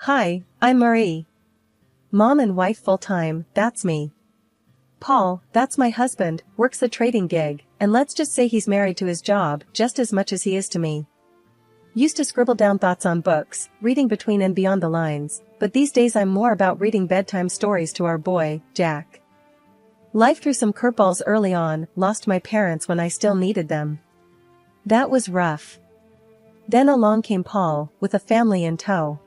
Hi, I'm Marie. Mom and wife full-time, that's me. Paul, that's my husband, works a trading gig, and let's just say he's married to his job just as much as he is to me. Used to scribble down thoughts on books, reading between and beyond the lines, but these days I'm more about reading bedtime stories to our boy, Jack. Life threw some curveballs early on, lost my parents when I still needed them. That was rough. Then along came Paul, with a family in tow.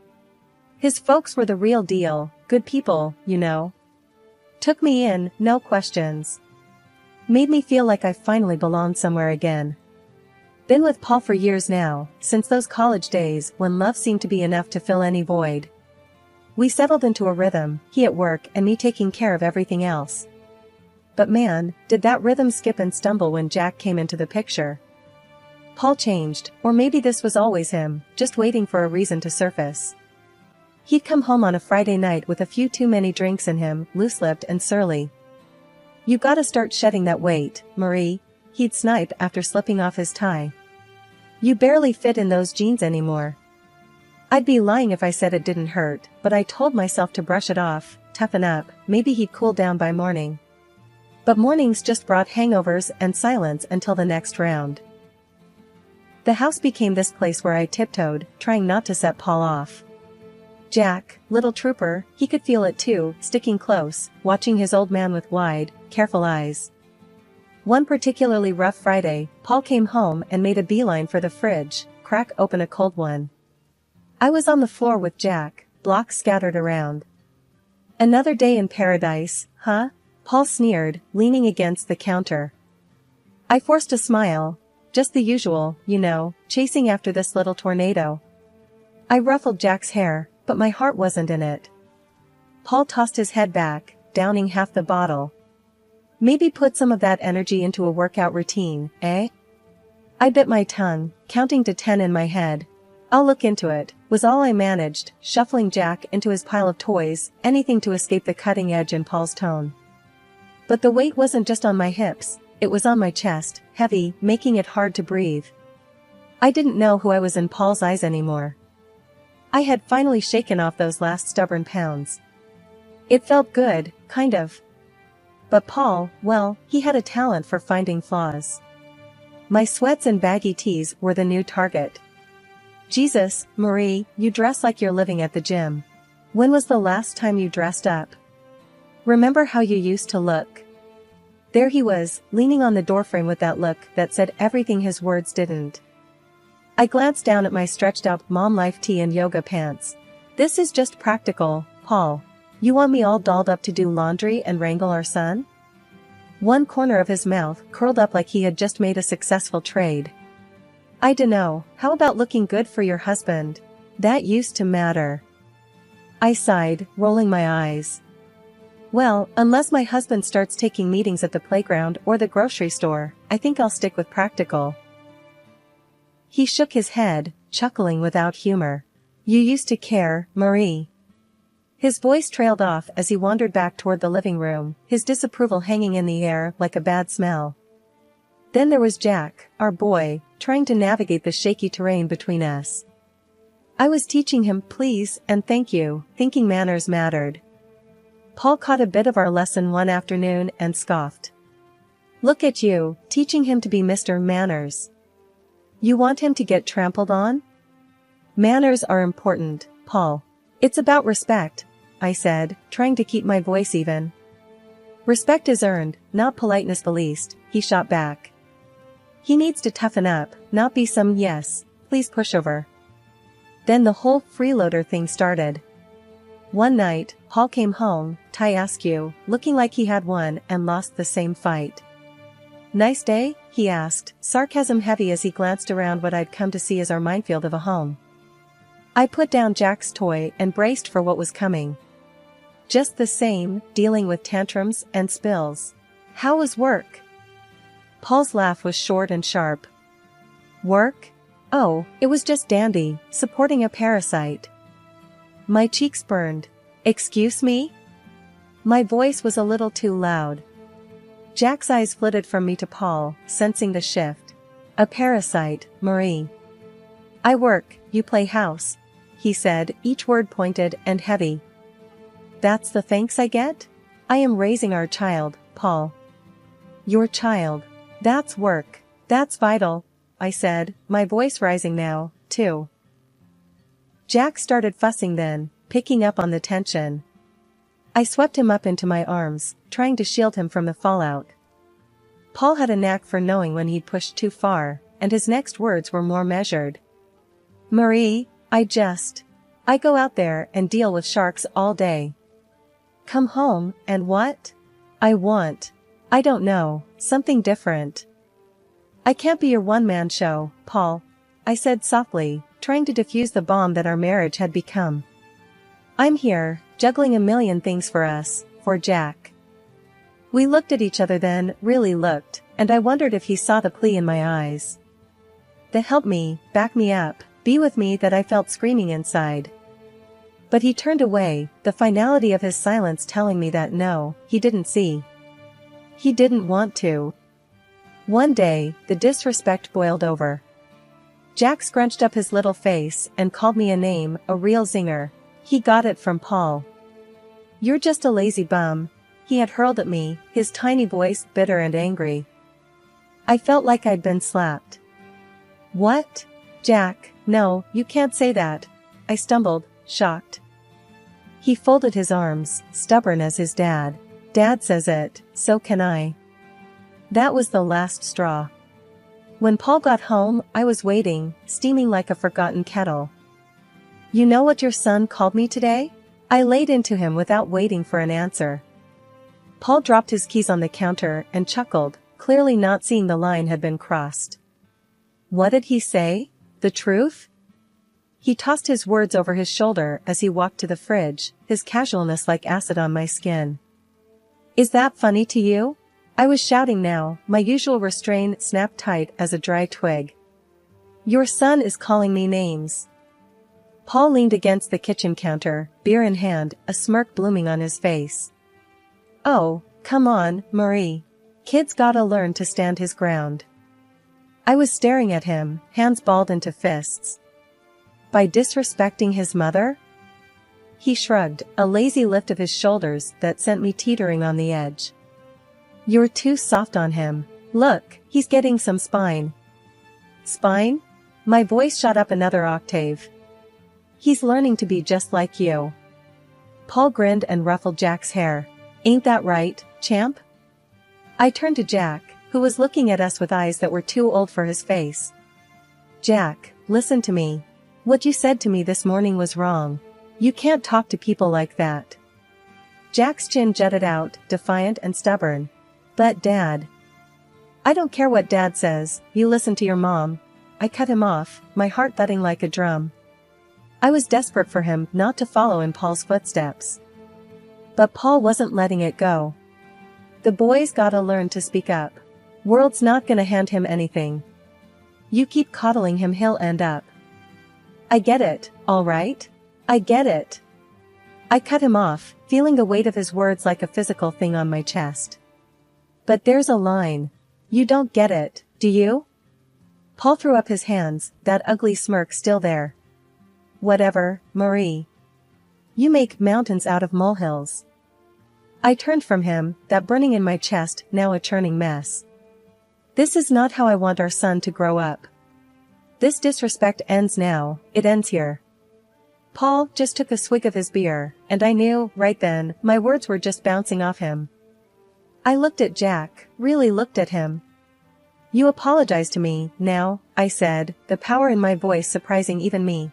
His folks were the real deal, good people, you know. Took me in, no questions. Made me feel like I finally belonged somewhere again. Been with Paul for years now, since those college days when love seemed to be enough to fill any void. We settled into a rhythm, he at work and me taking care of everything else. But man, did that rhythm skip and stumble when Jack came into the picture. Paul changed, or maybe this was always him, just waiting for a reason to surface. He'd come home on a Friday night with a few too many drinks in him, loose-lipped and surly. "You gotta start shedding that weight, Marie," he'd snipe after slipping off his tie. "You barely fit in those jeans anymore." I'd be lying if I said it didn't hurt, but I told myself to brush it off, toughen up, maybe he'd cool down by morning. But mornings just brought hangovers and silence until the next round. The house became this place where I tiptoed, trying not to set Paul off. Jack, little trooper, he could feel it too, sticking close, watching his old man with wide, careful eyes. One particularly rough Friday, Paul came home and made a beeline for the fridge, crack open a cold one. I was on the floor with Jack, blocks scattered around. "Another day in paradise, huh?" Paul sneered, leaning against the counter. I forced a smile, just the usual, you know, chasing after this little tornado. I ruffled Jack's hair, but my heart wasn't in it. Paul tossed his head back, downing half the bottle. "Maybe put some of that energy into a workout routine, eh?" I bit my tongue, counting to 10 in my head. "I'll look into it," was all I managed, shuffling Jack into his pile of toys, anything to escape the cutting edge in Paul's tone. But the weight wasn't just on my hips, it was on my chest, heavy, making it hard to breathe. I didn't know who I was in Paul's eyes anymore. I had finally shaken off those last stubborn pounds. It felt good, kind of. But Paul, well, he had a talent for finding flaws. My sweats and baggy tees were the new target. "Jesus, Marie, you dress like you're living at the gym. When was the last time you dressed up? Remember how you used to look?" There he was, leaning on the doorframe with that look that said everything his words didn't. I glanced down at my stretched-out mom life tee and yoga pants. "This is just practical, Paul. You want me all dolled up to do laundry and wrangle our son?" One corner of his mouth curled up like he had just made a successful trade. "I dunno, how about looking good for your husband? That used to matter." I sighed, rolling my eyes. "Well, unless my husband starts taking meetings at the playground or the grocery store, I think I'll stick with practical." He shook his head, chuckling without humor. "You used to care, Marie." His voice trailed off as he wandered back toward the living room, his disapproval hanging in the air like a bad smell. Then there was Jack, our boy, trying to navigate the shaky terrain between us. I was teaching him please and thank you, thinking manners mattered. Paul caught a bit of our lesson one afternoon and scoffed. "Look at you, teaching him to be Mr. Manners. You want him to get trampled on?" "Manners are important, Paul. It's about respect," I said, trying to keep my voice even. "Respect is earned, not politeness the least," he shot back. "He needs to toughen up, not be some yes, please pushover." Then the whole freeloader thing started. One night, Paul came home, tie askew, looking like he had won and lost the same fight. "Nice day?" he asked, sarcasm heavy as he glanced around what I'd come to see as our minefield of a home. I put down Jack's toy and braced for what was coming. "Just the same, dealing with tantrums and spills. How was work?" Paul's laugh was short and sharp. "Work? Oh, it was just dandy, supporting a parasite." My cheeks burned. "Excuse me?" My voice was a little too loud. Jack's eyes flitted from me to Paul, sensing the shift. "A parasite, Marie." "I work, you play house," he said, each word pointed and heavy. That's the thanks I get? I am raising our child, Paul. Your child. That's work. That's vital, I said, my voice rising now, too. Jack started fussing then, picking up on the tension. I swept him up into my arms, trying to shield him from the fallout. Paul had a knack for knowing when he'd pushed too far, and his next words were more measured. Marie, I go out there and deal with sharks all day. Come home, and what? I don't know, something different. I can't be your one-man show, Paul, I said softly, trying to defuse the bomb that our marriage had become. I'm here, juggling a million things for us, for Jack. We looked at each other then, really looked, and I wondered if he saw the plea in my eyes. The help me, back me up, be with me that I felt screaming inside. But he turned away, the finality of his silence telling me that no, he didn't see. He didn't want to. One day, the disrespect boiled over. Jack scrunched up his little face and called me a name, a real zinger. He got it from Paul. You're just a lazy bum, he had hurled at me, his tiny voice bitter and angry. I felt like I'd been slapped. What? Jack, no, you can't say that, I stumbled, shocked. He folded his arms, stubborn as his dad. Dad says it, so can I. That was the last straw. When Paul got home, I was waiting, steaming like a forgotten kettle. You know what your son called me today? I laid into him without waiting for an answer. Paul dropped his keys on the counter and chuckled, clearly not seeing the line had been crossed. What did he say? The truth? He tossed his words over his shoulder as he walked to the fridge, his casualness like acid on my skin. Is that funny to you? I was shouting now, my usual restraint snapped tight as a dry twig. Your son is calling me names. Paul leaned against the kitchen counter, beer in hand, a smirk blooming on his face. Oh, come on, Marie. Kid's gotta learn to stand his ground. I was staring at him, hands balled into fists. By disrespecting his mother? He shrugged, a lazy lift of his shoulders that sent me teetering on the edge. You're too soft on him. Look, he's getting some spine. Spine? My voice shot up another octave. He's learning to be just like you. Paul grinned and ruffled Jack's hair. Ain't that right, champ? I turned to Jack, who was looking at us with eyes that were too old for his face. Jack, listen to me. What you said to me this morning was wrong. You can't talk to people like that. Jack's chin jutted out, defiant and stubborn. But Dad. I don't care what Dad says, you listen to your mom. I cut him off, my heart thudding like a drum. I was desperate for him not to follow in Paul's footsteps. But Paul wasn't letting it go. The boy's gotta learn to speak up. World's not gonna hand him anything. You keep coddling him, he'll end up. I get it, all right? I get it. I cut him off, feeling the weight of his words like a physical thing on my chest. But there's a line. You don't get it, do you? Paul threw up his hands, that ugly smirk still there. Whatever, Marie. You make mountains out of molehills. I turned from him, that burning in my chest now a churning mess. This is not how I want our son to grow up. This disrespect ends now, it ends here. Paul just took a swig of his beer, and I knew, right then, my words were just bouncing off him. I looked at Jack, really looked at him. You apologize to me, now, I said, the power in my voice surprising even me.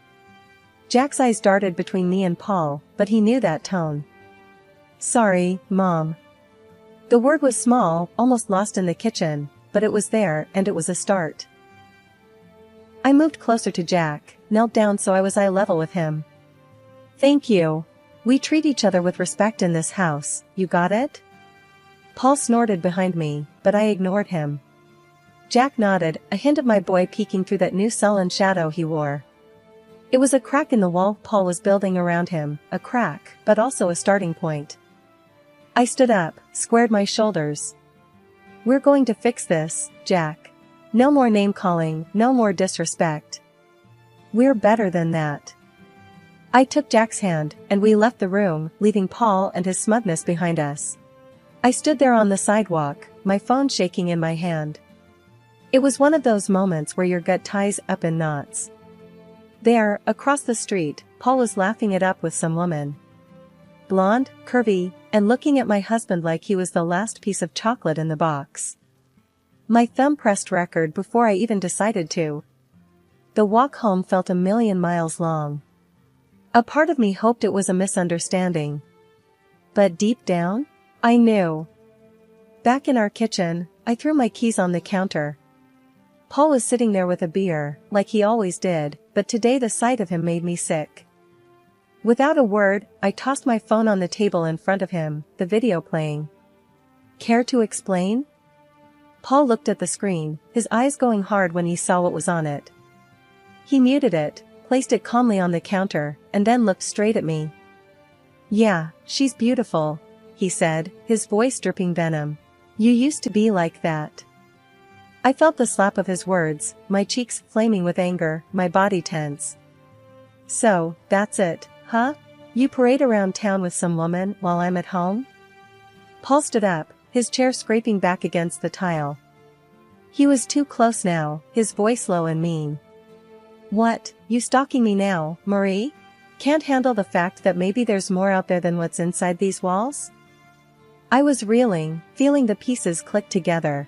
Jack's eyes darted between me and Paul, but he knew that tone. Sorry, Mom. The word was small, almost lost in the kitchen, but it was there, and it was a start. I moved closer to Jack, knelt down so I was eye level with him. Thank you. We treat each other with respect in this house, you got it? Paul snorted behind me, but I ignored him. Jack nodded, a hint of my boy peeking through that new sullen shadow he wore. It was a crack in the wall Paul was building around him, a crack, but also a starting point. I stood up, squared my shoulders. We're going to fix this, Jack. No more name-calling, no more disrespect. We're better than that. I took Jack's hand, and we left the room, leaving Paul and his smugness behind us. I stood there on the sidewalk, my phone shaking in my hand. It was one of those moments where your gut ties up in knots. There, across the street, Paul was laughing it up with some woman. Blonde, curvy, and looking at my husband like he was the last piece of chocolate in the box. My thumb pressed record before I even decided to. The walk home felt a million miles long. A part of me hoped it was a misunderstanding. But deep down, I knew. Back in our kitchen, I threw my keys on the counter. Paul was sitting there with a beer, like he always did, but today the sight of him made me sick. Without a word, I tossed my phone on the table in front of him, the video playing. Care to explain? Paul looked at the screen, his eyes going hard when he saw what was on it. He muted it, placed it calmly on the counter, and then looked straight at me. Yeah, she's beautiful, he said, his voice dripping venom. You used to be like that. I felt the slap of his words, my cheeks flaming with anger, my body tense. So, that's it, huh? You parade around town with some woman while I'm at home? Paul stood up, his chair scraping back against the tile. He was too close now, his voice low and mean. What, you stalking me now, Marie? Can't handle the fact that maybe there's more out there than what's inside these walls? I was reeling, feeling the pieces click together.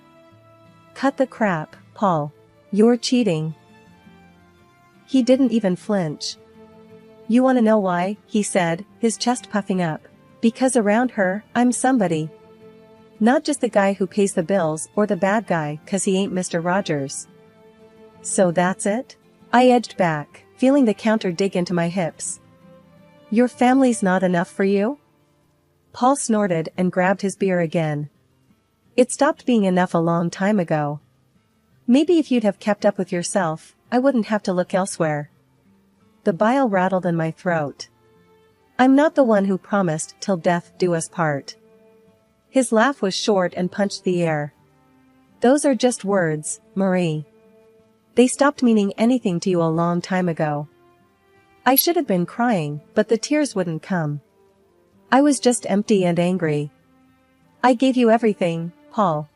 Cut the crap, Paul. You're cheating. He didn't even flinch. You wanna know why? He said, his chest puffing up. Because around her, I'm somebody. Not just the guy who pays the bills or the bad guy 'cause he ain't Mr. Rogers. So that's it? I edged back, feeling the counter dig into my hips. Your family's not enough for you? Paul snorted and grabbed his beer again. It stopped being enough a long time ago. Maybe if you'd have kept up with yourself, I wouldn't have to look elsewhere. The bile rattled in my throat. I'm not the one who promised till death do us part. His laugh was short and punched the air. Those are just words, Marie. They stopped meaning anything to you a long time ago. I should have been crying, but the tears wouldn't come. I was just empty and angry. I gave you everything, Paul.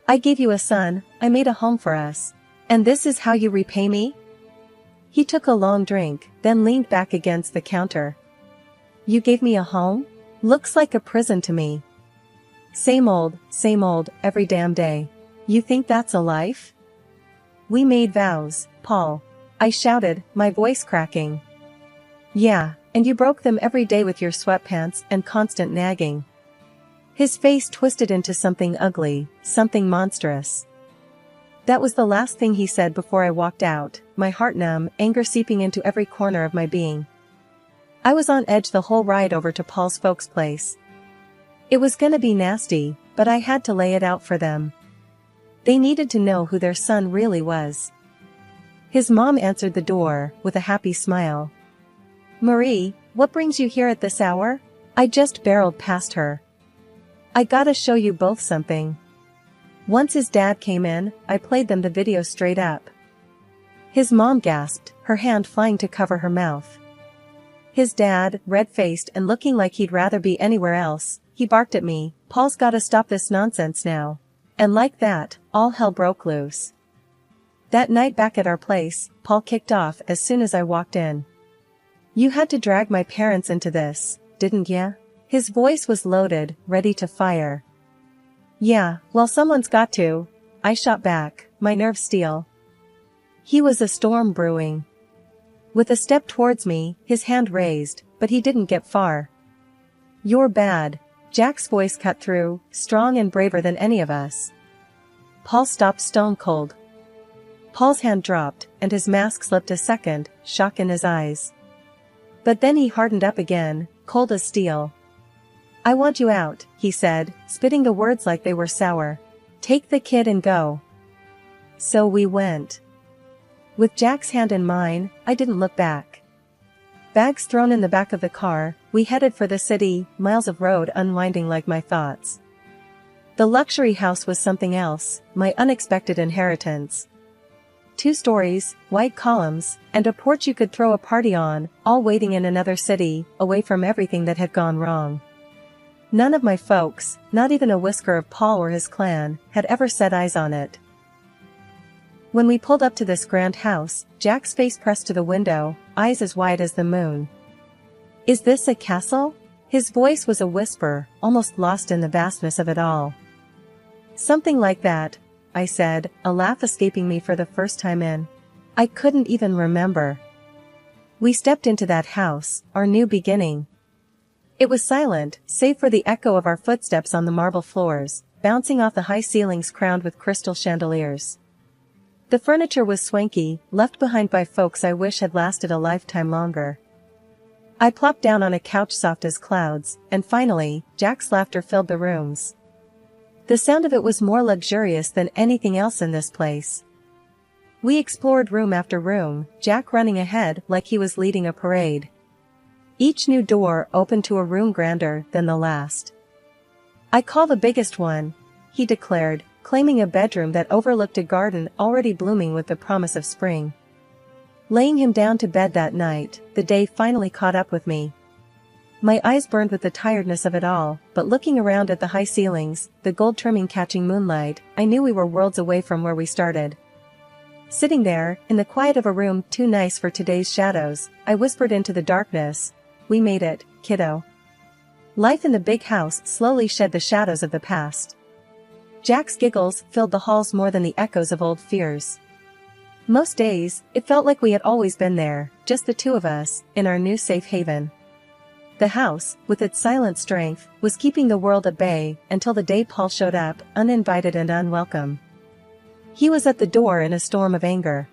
I gave you a son, I made a home for us. And this is how you repay me? He took a long drink, then leaned back against the counter. You gave me a home? Looks like a prison to me. Same old, every damn day. You think that's a life? We made vows, Paul. I shouted, my voice cracking. Yeah, and you broke them every day with your sweatpants and constant nagging. His face twisted into something ugly, something monstrous. That was the last thing he said before I walked out, my heart numb, anger seeping into every corner of my being. I was on edge the whole ride over to Paul's folks' place. It was gonna be nasty, but I had to lay it out for them. They needed to know who their son really was. His mom answered the door, with a happy smile. Marie, what brings you here at this hour? I just barreled past her. I gotta show you both something. Once his dad came in, I played them the video straight up. His mom gasped, her hand flying to cover her mouth. His dad, red-faced and looking like he'd rather be anywhere else, he barked at me, Paul's gotta stop this nonsense now. And like that, all hell broke loose. That night back at our place, Paul kicked off as soon as I walked in. You had to drag my parents into this, didn't ya? His voice was loaded, ready to fire. Yeah, well someone's got to. I shot back, my nerves steel. He was a storm brewing. With a step towards me, his hand raised, but he didn't get far. You're bad. Jack's voice cut through, strong and braver than any of us. Paul stopped stone cold. Paul's hand dropped, and his mask slipped a second, shock in his eyes. But then he hardened up again, cold as steel. I want you out, he said, spitting the words like they were sour. Take the kid and go. So we went. With Jack's hand in mine, I didn't look back. Bags thrown in the back of the car, we headed for the city, miles of road unwinding like my thoughts. The luxury house was something else, my unexpected inheritance. 2 stories, white columns, and a porch you could throw a party on, all waiting in another city, away from everything that had gone wrong. None of my folks, not even a whisker of Paul or his clan, had ever set eyes on it. When we pulled up to this grand house, Jack's face pressed to the window, eyes as wide as the moon. "Is this a castle?" His voice was a whisper, almost lost in the vastness of it all. "Something like that," I said, a laugh escaping me for the first time in. I couldn't even remember. We stepped into that house, our new beginning. It was silent, save for the echo of our footsteps on the marble floors, bouncing off the high ceilings crowned with crystal chandeliers. The furniture was swanky, left behind by folks I wish had lasted a lifetime longer. I plopped down on a couch soft as clouds, and finally, Jack's laughter filled the rooms. The sound of it was more luxurious than anything else in this place. We explored room after room, Jack running ahead like he was leading a parade. Each new door opened to a room grander than the last. "I call the biggest one," he declared, claiming a bedroom that overlooked a garden already blooming with the promise of spring. Laying him down to bed that night, the day finally caught up with me. My eyes burned with the tiredness of it all, but looking around at the high ceilings, the gold trimming catching moonlight, I knew we were worlds away from where we started. Sitting there, in the quiet of a room too nice for today's shadows, I whispered into the darkness, "We made it, kiddo." Life in the big house slowly shed the shadows of the past. Jack's giggles filled the halls more than the echoes of old fears. Most days, it felt like we had always been there, just the two of us, in our new safe haven. The house, with its silent strength, was keeping the world at bay, until the day Paul showed up, uninvited and unwelcome. He was at the door in a storm of anger.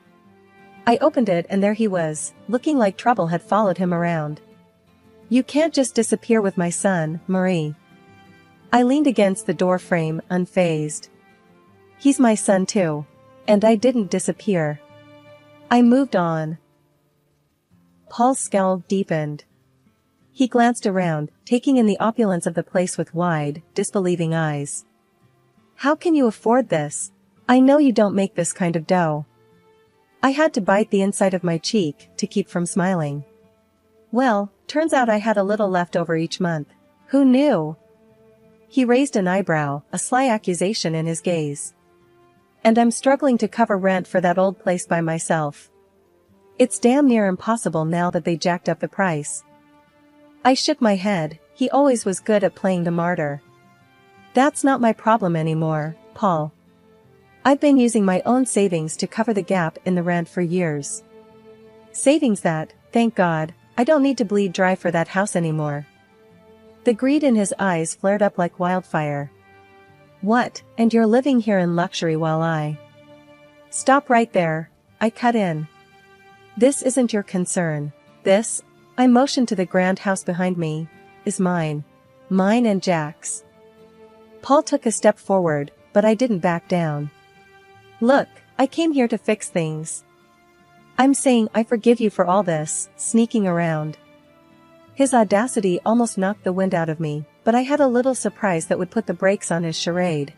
I opened it and there he was, looking like trouble had followed him around. "You can't just disappear with my son, Marie." I leaned against the door frame, unfazed. "He's my son too. And I didn't disappear. I moved on." Paul's scowl deepened. He glanced around, taking in the opulence of the place with wide, disbelieving eyes. "How can you afford this? I know you don't make this kind of dough." I had to bite the inside of my cheek to keep from smiling. "Well, turns out I had a little left over each month. Who knew?" He raised an eyebrow, a sly accusation in his gaze. "And I'm struggling to cover rent for that old place by myself. It's damn near impossible now that they jacked up the price." I shook my head. He always was good at playing the martyr. "That's not my problem anymore, Paul. I've been using my own savings to cover the gap in the rent for years. Savings that, thank God, I don't need to bleed dry for that house anymore." The greed in his eyes flared up like wildfire. "What, and you're living here in luxury while I—" "Stop right there," I cut in. "This isn't your concern. This," I motioned to the grand house behind me, "is mine. Mine and Jack's." Paul took a step forward, but I didn't back down. "Look, I came here to fix things. I'm saying I forgive you for all this, sneaking around." His audacity almost knocked the wind out of me, but I had a little surprise that would put the brakes on his charade.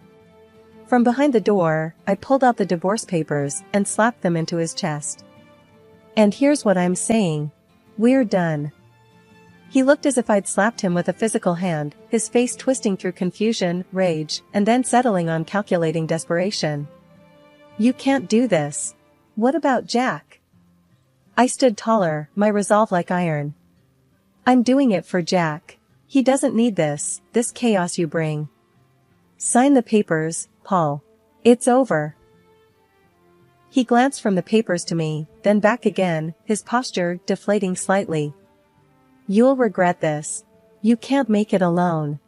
From behind the door, I pulled out the divorce papers and slapped them into his chest. "And here's what I'm saying. We're done." He looked as if I'd slapped him with a physical hand, his face twisting through confusion, rage, and then settling on calculating desperation. "You can't do this. What about Jack?" I stood taller, my resolve like iron. "I'm doing it for Jack. He doesn't need this chaos you bring. Sign the papers, Paul. It's over." He glanced from the papers to me, then back again, his posture deflating slightly. "You'll regret this. You can't make it alone."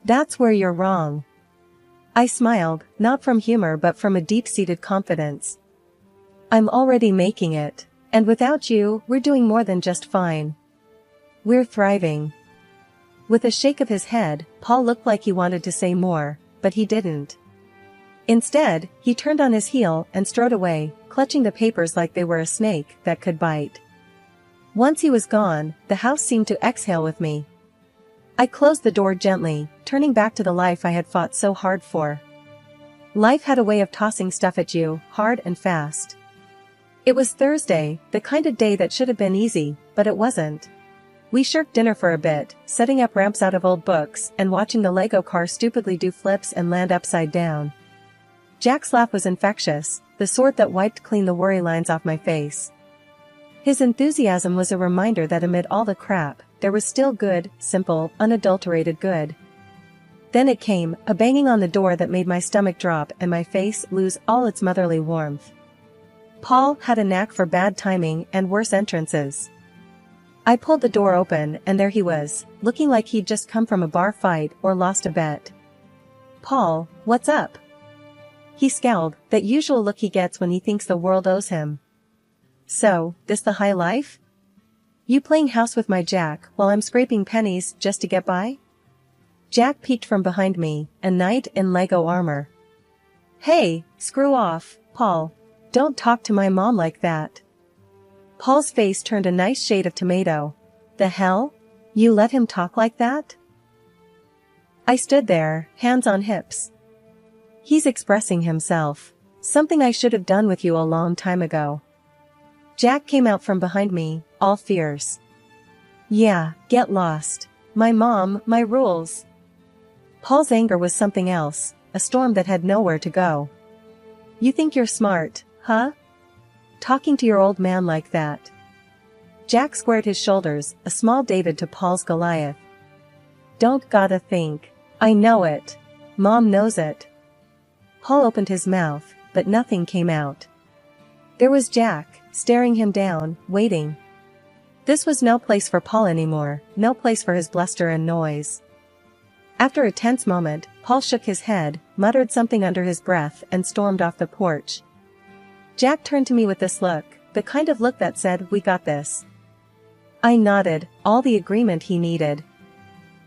"That's where you're wrong." I smiled, not from humor but from a deep-seated confidence. "I'm already making it. And without you, we're doing more than just fine. We're thriving." With a shake of his head, Paul looked like he wanted to say more, but he didn't. Instead, he turned on his heel and strode away, clutching the papers like they were a snake that could bite. Once he was gone, the house seemed to exhale with me. I closed the door gently, turning back to the life I had fought so hard for. Life had a way of tossing stuff at you, hard and fast. It was Thursday, the kind of day that should have been easy, but it wasn't. We shirked dinner for a bit, setting up ramps out of old books and watching the Lego car stupidly do flips and land upside down. Jack's laugh was infectious, the sort that wiped clean the worry lines off my face. His enthusiasm was a reminder that amid all the crap, there was still good, simple, unadulterated good. Then it came, a banging on the door that made my stomach drop and my face lose all its motherly warmth. Paul had a knack for bad timing and worse entrances. I pulled the door open and there he was, looking like he'd just come from a bar fight or lost a bet. "Paul, what's up?" He scowled, that usual look he gets when he thinks the world owes him. "So, this the high life? You playing house with my Jack while I'm scraping pennies just to get by?" Jack peeked from behind me, a knight in Lego armor. "Hey, screw off, Paul. Don't talk to my mom like that." Paul's face turned a nice shade of tomato. "The hell? You let him talk like that?" I stood there, hands on hips. "He's expressing himself. Something I should have done with you a long time ago." Jack came out from behind me, all fierce. "Yeah, get lost. My mom, my rules." Paul's anger was something else, a storm that had nowhere to go. "You think you're smart, huh? Talking to your old man like that?" Jack squared his shoulders, a small David to Paul's Goliath. "Don't gotta think. I know it. Mom knows it." Paul opened his mouth, but nothing came out. There was Jack, staring him down, waiting. This was no place for Paul anymore, no place for his bluster and noise. After a tense moment, Paul shook his head, muttered something under his breath and stormed off the porch. Jack turned to me with this look, the kind of look that said, "We got this." I nodded, all the agreement he needed.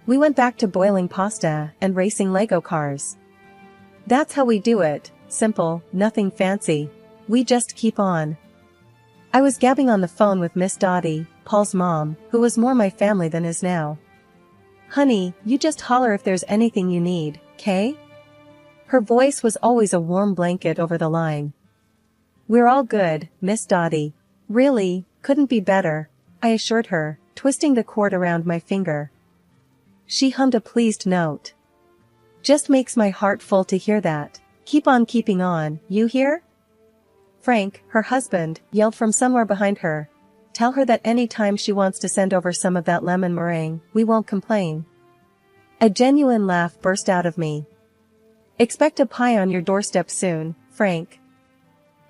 We went back to boiling pasta and racing Lego cars. That's how we do it, simple, nothing fancy. We just keep on. I was gabbing on the phone with Miss Dottie, Paul's mom, who was more my family than is now. "Honey, you just holler if there's anything you need, 'kay?" Her voice was always a warm blanket over the line. "We're all good, Miss Dottie. Really, couldn't be better," I assured her, twisting the cord around my finger. She hummed a pleased note. "Just makes my heart full to hear that. Keep on keeping on, you hear?" Frank, her husband, yelled from somewhere behind her. "Tell her that any time she wants to send over some of that lemon meringue, we won't complain." A genuine laugh burst out of me. "Expect a pie on your doorstep soon, Frank."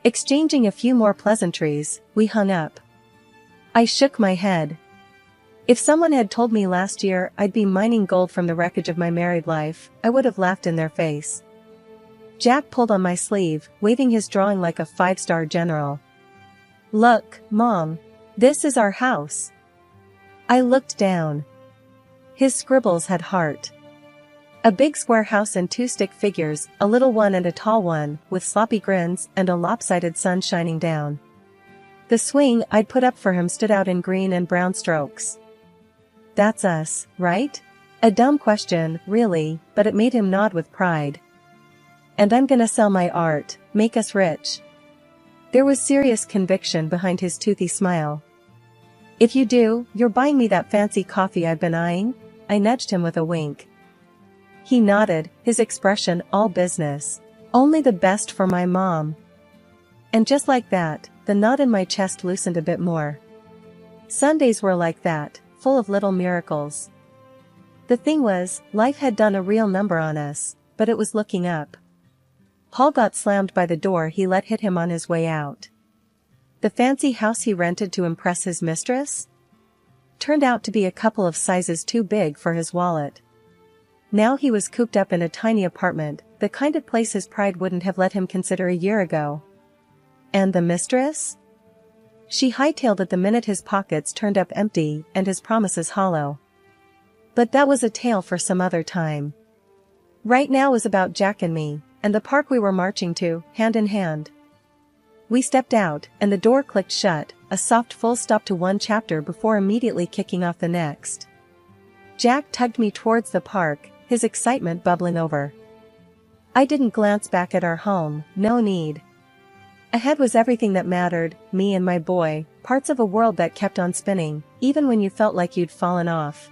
Exchanging a few more pleasantries, we hung up. I shook my head. If someone had told me last year I'd be mining gold from the wreckage of my married life, I would have laughed in their face. Jack pulled on my sleeve, waving his drawing like a five-star general. "Look, Mom. This is our house." I looked down. His scribbles had heart. A big square house and two stick figures, a little one and a tall one, with sloppy grins and a lopsided sun shining down. The swing I'd put up for him stood out in green and brown strokes. "That's us, right?" A dumb question, really, but it made him nod with pride. "And I'm gonna sell my art, make us rich." There was serious conviction behind his toothy smile. "If you do, you're buying me that fancy coffee I've been eyeing?" I nudged him with a wink. He nodded, his expression all business. "Only the best for my mom." And just like that, the knot in my chest loosened a bit more. Sundays were like that, full of little miracles. The thing was, life had done a real number on us, but it was looking up. Paul got slammed by the door he let hit him on his way out. The fancy house he rented to impress his mistress? Turned out to be a couple of sizes too big for his wallet. Now he was cooped up in a tiny apartment, the kind of place his pride wouldn't have let him consider a year ago. And the mistress? She hightailed it the minute his pockets turned up empty and his promises hollow. But that was a tale for some other time. Right now was about Jack and me, and the park we were marching to, hand in hand. We stepped out, and the door clicked shut, a soft full stop to one chapter before immediately kicking off the next. Jack tugged me towards the park, his excitement bubbling over. I didn't glance back at our home, no need. Ahead was everything that mattered, me and my boy, parts of a world that kept on spinning, even when you felt like you'd fallen off.